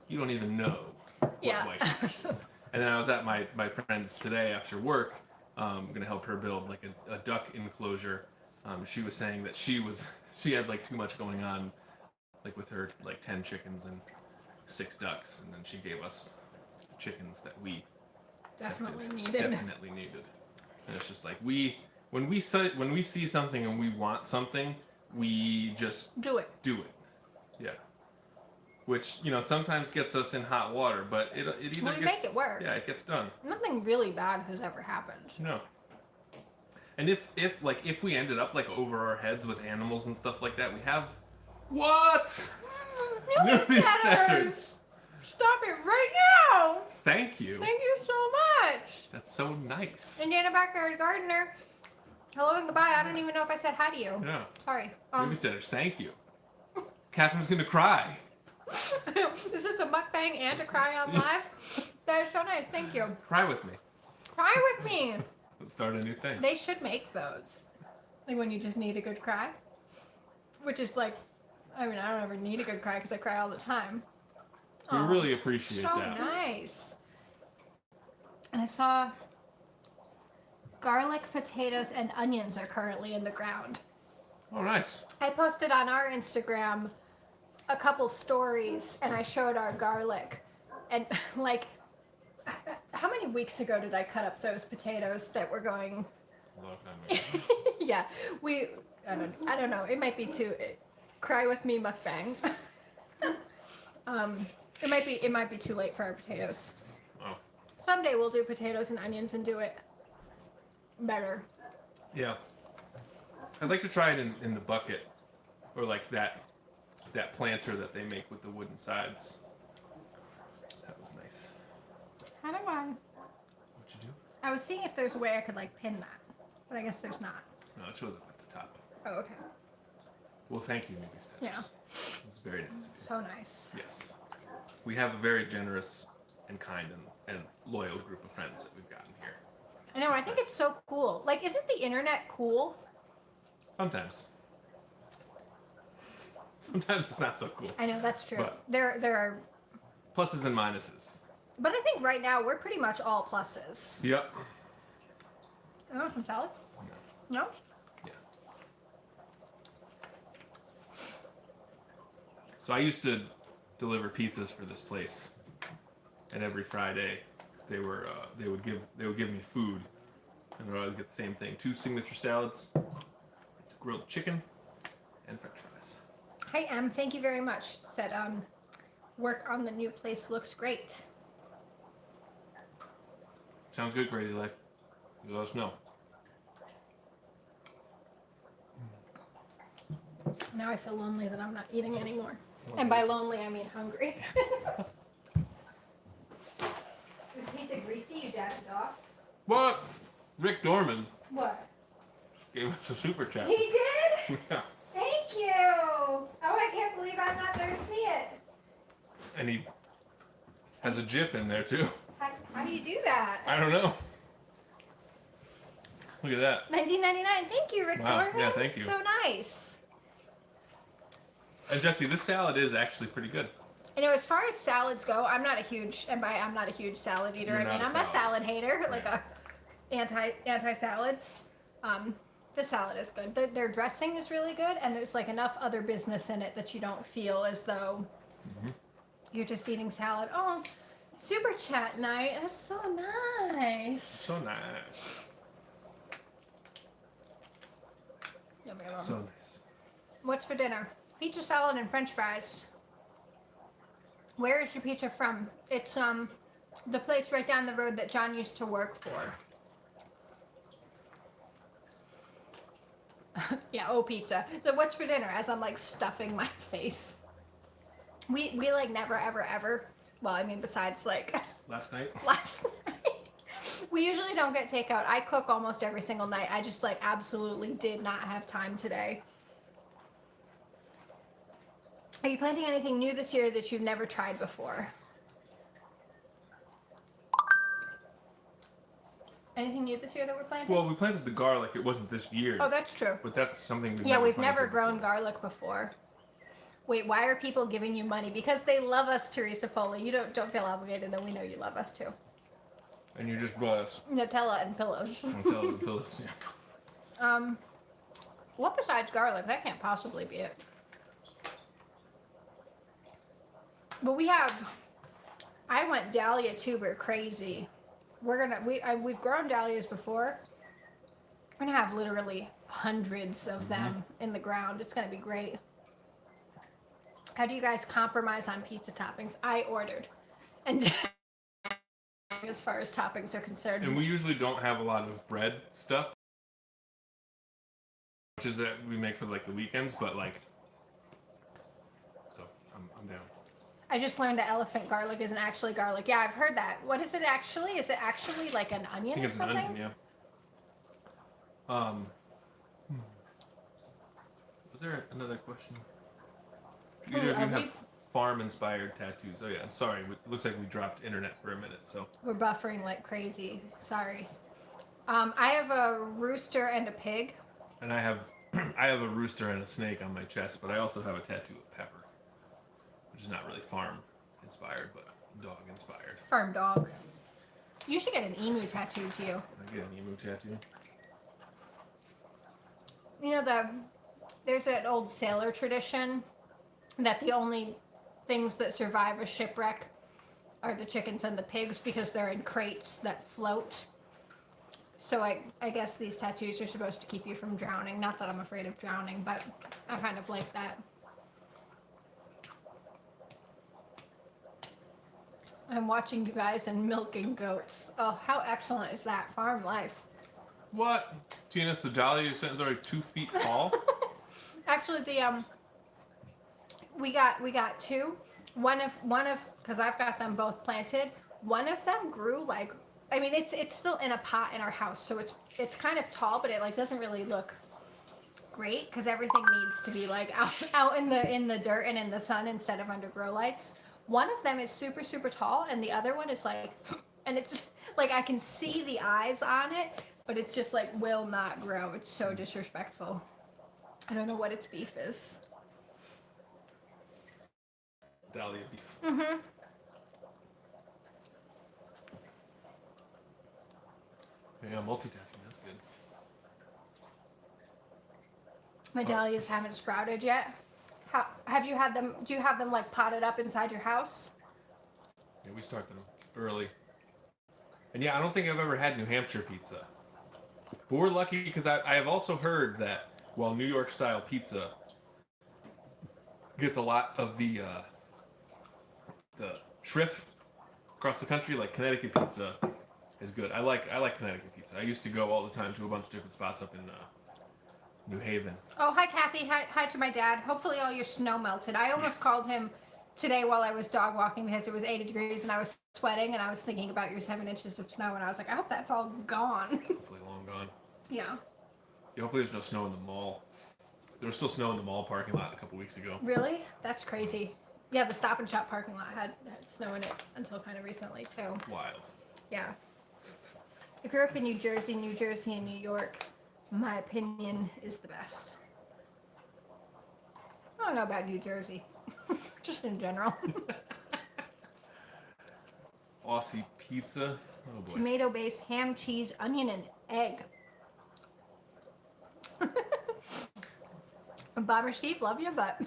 you don't even know what white trash is. And then I was at my friend's today after work. I'm gonna help her build like a duck enclosure. She was saying that she had like too much going on, like with her like 10 chickens and 6 ducks, and then she gave us chickens that we Definitely needed. And it's just like when we see something and we want something, we just Do it. do it. Yeah. which sometimes gets us in hot water, but it either Well, we gets make it work. Yeah, it gets done. Nothing really bad has ever happened. No. And if we ended up like over our heads with animals and stuff like that, we have what? Newbie setters! Stop it right now! Thank you. Thank you so much. That's so nice. Indiana Backyard Gardener. Hello and goodbye. I don't even know if I said hi to you. Yeah. Sorry. Movie setters, thank you. Catherine's gonna cry. Is this a mukbang and a cry on live? That is so nice. Thank you. Cry with me. Cry with me. Let's start a new thing. They should make those. Like when you just need a good cry. Which is like, I mean, I don't ever need a good cry because I cry all the time. We really appreciate so that. So nice. And I saw garlic, potatoes, and onions are currently in the ground. Oh, nice. I posted on our Instagram a couple stories and I showed our garlic. And like, how many weeks ago did I cut up those potatoes that were going? A long time ago. Yeah, I don't know. It might be too cry with me mukbang. It might be too late for our potatoes. Oh. Someday we'll do potatoes and onions and do it better. Yeah. I'd like to try it in the bucket, or like that planter that they make with the wooden sides. That was nice. How do I? What'd you do? I was seeing if there's a way I could like pin that, but I guess there's not. No, it shows up at the top. Oh, okay. Well, thank you, Newbie Steps. Yeah. It was very nice of you. So nice. Yes. We have a very generous and kind and loyal group of friends that we've gotten here. I know. I think it's so cool. Like, isn't the internet cool? Sometimes. Sometimes it's not so cool. I know that's true. But there are. Pluses and minuses. But I think right now we're pretty much all pluses. Yep. You want some salad? No. No? Yeah. So I used to deliver pizzas for this place, and every Friday they would give me food, and I'd always get the same thing: 2 signature salads, grilled chicken, and French fries. Hey Em, thank you very much. Said work on the new place looks great. Sounds good, Crazy Life. You let us know. Now I feel lonely that I'm not eating anymore. And by lonely, I mean hungry. Was pizza greasy? You dabbed it off? What? Rick Dorman What? gave us a super chat. He did? Yeah. Thank you! Oh, I can't believe I'm not there to see it. And he has a GIF in there too. How do you do that? I don't know. Look at that. $19.99. Thank you, Rick Wow. Dorman. Yeah, thank you. So nice. And Jesse, this salad is actually pretty good. You know, as far as salads go, I'm not a huge salad eater. You're I not mean, a I'm a salad. salad hater, like a anti salads. The salad is good. Their dressing is really good, and there's like enough other business in it that you don't feel as though you're just eating salad. Oh, super chat night. That's so nice. So nice. Yum, yum, yum. So nice. What's for dinner? Pizza salad and French fries. Where is your pizza from? It's the place right down the road that John used to work for. Yeah, oh pizza. So what's for dinner? As I'm like stuffing my face. We like never ever. Well, I mean besides like Last night? last night. We usually don't get takeout. I cook almost every single night. I just like absolutely did not have time today. Are you planting anything new this year that you've never tried before? Anything new this year that we're planting? Well, we planted the garlic. It wasn't this year. Oh, that's true. But that's something we've Yeah, never we've never planted grown before. garlic before. Wait, why are people giving you money? Because they love us, Teresa Foley. You don't feel obligated, then we know you love us too. And you just brought us Nutella and pillows. Nutella and pillows. Yeah. What besides garlic? That can't possibly be it. But I went dahlia tuber crazy. We've grown dahlias before. We're gonna have literally hundreds of them in the ground. It's gonna be great. How do you guys compromise on pizza toppings? I ordered. And as far as toppings are concerned. And we usually don't have a lot of bread stuff, which is that we make for like the weekends, but like, so I'm down. I just learned that elephant garlic isn't actually garlic. Yeah, I've heard that. What is it actually? Is it actually like an onion I think or it's something? an onion, yeah. Was there another question? Do either of you have farm-inspired tattoos? Oh yeah, I'm sorry. It looks like we dropped internet for a minute, so. We're buffering like crazy. Sorry. I have a rooster and a pig. And I have a rooster and a snake on my chest, but I also have a tattoo of Pepper, which is not really farm-inspired, but dog-inspired. Farm dog. You should get an emu tattooed to you. I get an emu tattoo. You know, there's an old sailor tradition that the only things that survive a shipwreck are the chickens and the pigs because they're in crates that float. So I guess these tattoos are supposed to keep you from drowning. Not that I'm afraid of drowning, but I kind of like that. I'm watching you guys and milking goats. Oh, how excellent is that farm life? What? Tina, the dahlia you sent is already 2 feet tall? Actually, we got two. One of because I've got them both planted. One of them grew like, I mean, it's still in a pot in our house, so it's kind of tall, but it like doesn't really look great because everything needs to be like out in the dirt and in the sun instead of under grow lights. One of them is super super tall, and the other one is like, and it's just, like I can see the eyes on it, but it's just like will not grow. It's so disrespectful. I don't know what its beef is. Dahlia beef. Mm-hmm. Yeah, multitasking, that's good. My dahlias haven't sprouted yet. How have you had them? Do you have them like potted up inside your house? Yeah, we start them early. And yeah, I don't think I've ever had New Hampshire pizza. But we're lucky because I have also heard that while New York style pizza gets a lot of the shrift across the country, like Connecticut pizza is good. I like Connecticut pizza. I used to go all the time to a bunch of different spots up in New Haven. Oh, hi Kathy. Hi to my dad. Hopefully all your snow melted. I almost called him today while I was dog walking because it was 80 degrees and I was sweating and I was thinking about your 7 inches of snow and I was like, I hope that's all gone. Hopefully long gone. Yeah. Yeah, hopefully there's no snow in the mall. There was still snow in the mall parking lot a couple weeks ago. Really? That's crazy. Yeah, the Stop and Shop parking lot had snow in it until kind of recently too. Wild. Yeah. I grew up in New Jersey, and New York. My opinion is the best. I don't know about New Jersey. Just in general. Aussie pizza. Oh boy. Tomato-based ham, cheese, onion, and egg. Bomber Steve, love you, but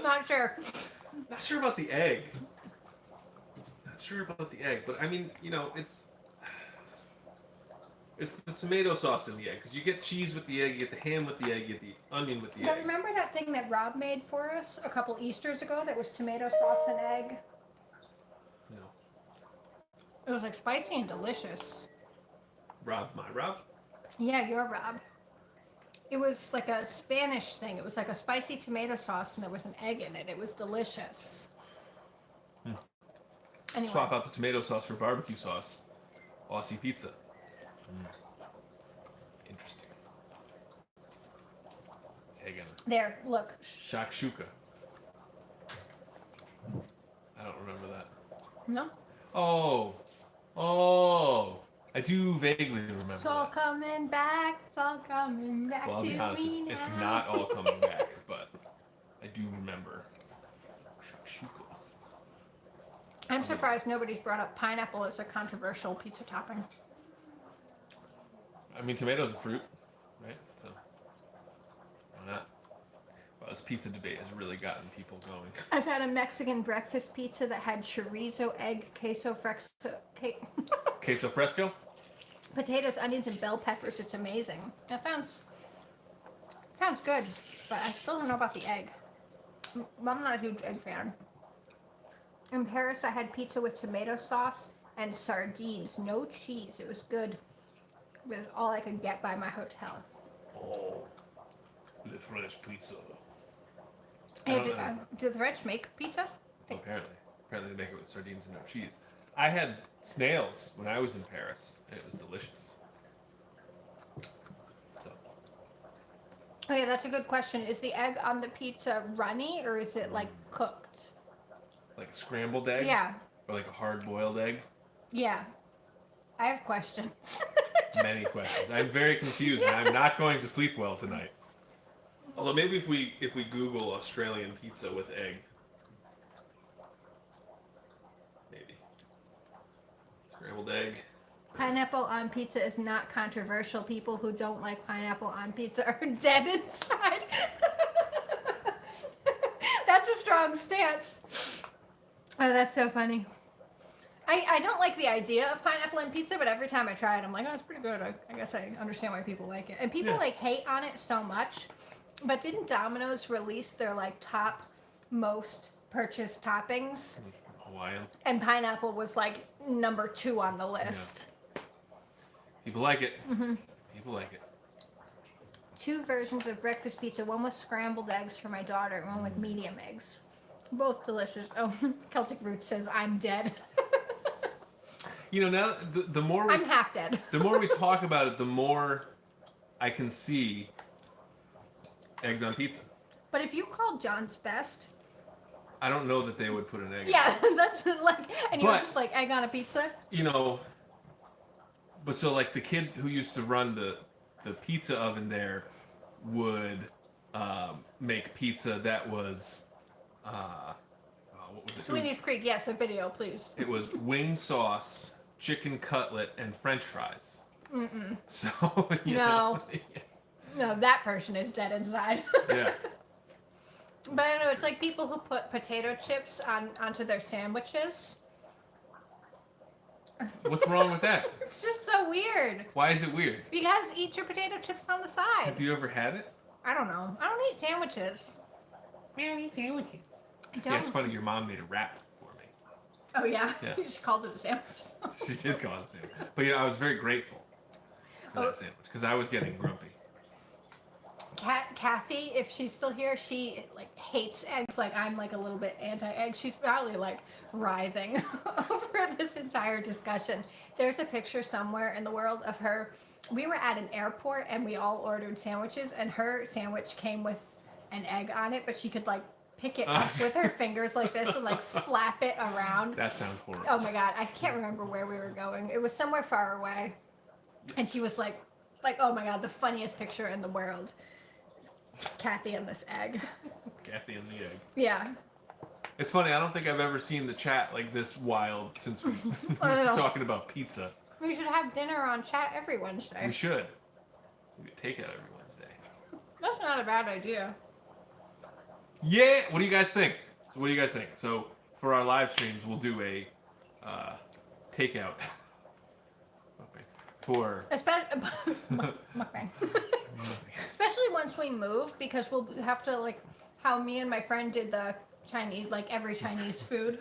not sure. Not sure about the egg. Not sure about the egg, but I mean, you know, it's the tomato sauce in the egg because you get cheese with the egg, you get the ham with the egg, you get the onion with the Now, egg. remember that thing that Rob made for us a couple Easters ago that was tomato sauce and egg? No. It was like spicy and delicious. Rob, my Rob? Yeah, you're Rob. It was like a Spanish thing. It was like a spicy tomato sauce and there was an egg in it. It was delicious. Anyway. Swap out the tomato sauce for barbecue sauce. Aussie pizza. Interesting. Egg in it. There, look. Shakshuka. I don't remember that. No? Oh. I do vaguely remember It's all that. coming back. It's all coming back Well, I'll to be honest, me it's now. not all coming back, but I do remember. Shakshuka. I'm surprised nobody's brought up pineapple as a controversial pizza topping. I mean, tomatoes are fruit, right? So, why not? Well, this pizza debate has really gotten people going. I've had a Mexican breakfast pizza that had chorizo, egg, queso fresco, Queso fresco? potatoes, onions, and bell peppers. It's amazing. That sounds good, but I still don't know about the egg. I'm not a huge egg fan. In Paris, I had pizza with tomato sauce and sardines, no cheese. It was good. It was all I could get by my hotel. Oh, the French pizza. Hey, did the French make pizza? Apparently they make it with sardines and no cheese. I had snails when I was in Paris, and it was delicious. So, Okay, that's a good question. Is the egg on the pizza runny or is it like cooked? like a scrambled egg? Yeah. Or like a hard-boiled egg? Yeah. I have questions. Many questions. I'm very confused, and I'm not going to sleep well tonight. Although maybe if we Google Australian pizza with egg, maybe scrambled egg. Pineapple on pizza is not controversial. People who don't like pineapple on pizza are dead inside. That's a strong stance. Oh, that's so funny. I don't like the idea of pineapple in pizza, but every time I try it, I'm like, oh, it's pretty good. I guess I understand why people like it. And people like hate on it so much. But didn't Domino's release their like top most purchased toppings? Hawaiian. And pineapple was like number 2 on the list. Yeah. People like it. Mm-hmm. People like it. 2 versions of breakfast pizza. One with scrambled eggs for my daughter, and one with medium eggs. Both delicious. Oh, Celtic Roots says I'm dead. You know, now the more we, I'm half dead. the more we talk about it, the more I can see eggs on pizza. But if you called John's Best, I don't know that they would put an egg. yeah, that's like, and you were But- just like egg on a pizza. You know, but so like the kid who used to run the pizza oven there would make pizza that was what was it? Sweeney's Creek, yes, a video, please. It was wing sauce, chicken cutlet, and French fries. Mm-mm. So No. No, that person is dead inside. Yeah. But I don't know, it's like people who put potato chips onto their sandwiches. What's wrong with that? It's just so weird. Why is it weird? Because eat your potato chips on the side. Have you ever had it? I don't know. I don't eat sandwiches. I don't eat sandwiches. I don't. Yeah, it's funny. Your mom made a wrap for me. Oh, yeah? Yeah. She called it a sandwich. She did call it a sandwich. But you know, I was very grateful for that sandwich because I was getting grumpy. Kathy, if she's still here, she like hates eggs. Like I'm like a little bit anti-egg. She's probably like writhing over this entire discussion. There's a picture somewhere in the world of her. We were at an airport and we all ordered sandwiches, and her sandwich came with an egg on it, but she could like pick it up with her fingers like this and like flap it around. That sounds horrible. Oh my god, I can't remember where we were going. It was somewhere far away, and she was like, oh my god, the funniest picture in the world. Kathy and this egg. Kathy and the egg. Yeah. It's funny. I don't think I've ever seen the chat like this wild since we I know. talking about pizza. We should have dinner on chat every Wednesday. We should. We could take it every Wednesday. That's not a bad idea. Yeah. What do you guys think? So what do you guys think? So for our live streams, we'll do a takeout. For Especially once we move, because we'll have to like how me and my friend did the Chinese, like every Chinese food.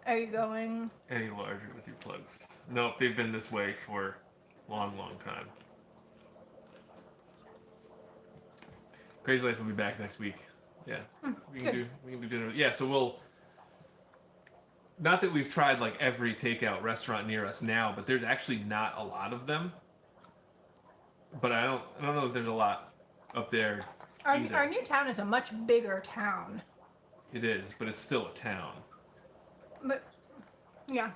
Are you going? any larger with your plugs? Nope, they've been this way for a long, long time. Crazy Life will be back next week. Yeah, we can do dinner. Yeah, so we'll. Not that we've tried like every takeout restaurant near us now, but there's actually not a lot of them. But I don't know if there's a lot up there. either. Our new town is a much bigger town. It is, but it's still a town. But yeah.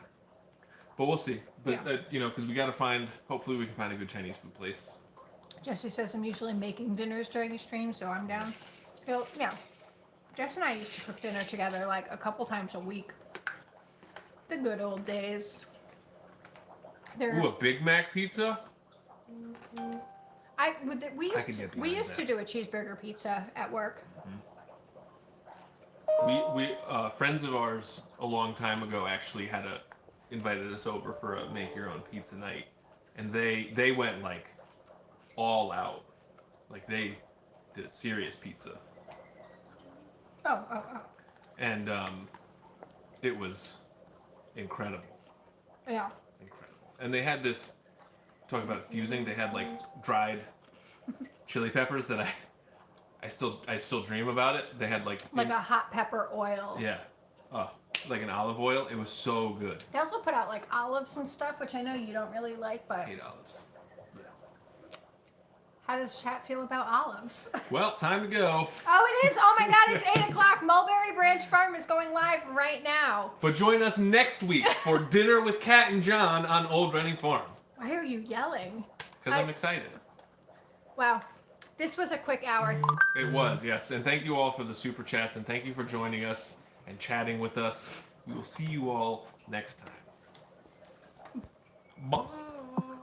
But we'll see. But Yeah. you know, because we got to find. Hopefully, we can find a good Chinese food place. Jesse says I'm usually making dinners during the stream, so I'm down. So, yeah. Jess and I used to cook dinner together like a couple times a week. The good old days. Ooh, a Big Mac pizza. We I used can to, get we behind used to that. do a cheeseburger pizza at work. We friends of ours a long time ago actually invited us over for a make your own pizza night, and they went like all out, like they did a serious pizza. Oh. And it was incredible. Yeah. Incredible. And they had this, talk about it fusing, they had like dried chili peppers that I still dream about it. They had like a hot pepper oil. yeah. Like an olive oil. It was so good. They also put out like olives and stuff, which I know you don't really like, but I hate olives. how does chat feel about olives? Well, time to go. Oh, it is? Oh my god, it's 8 o'clock. Mulberry Branch Farm is going live right now. But join us next week for Dinner with Kat and John on Old Reading Farm. Why are you yelling? Because I'm excited. Wow. This was a quick hour. It was, yes. And thank you all for the super chats, and thank you for joining us and chatting with us. We will see you all next time. Bye.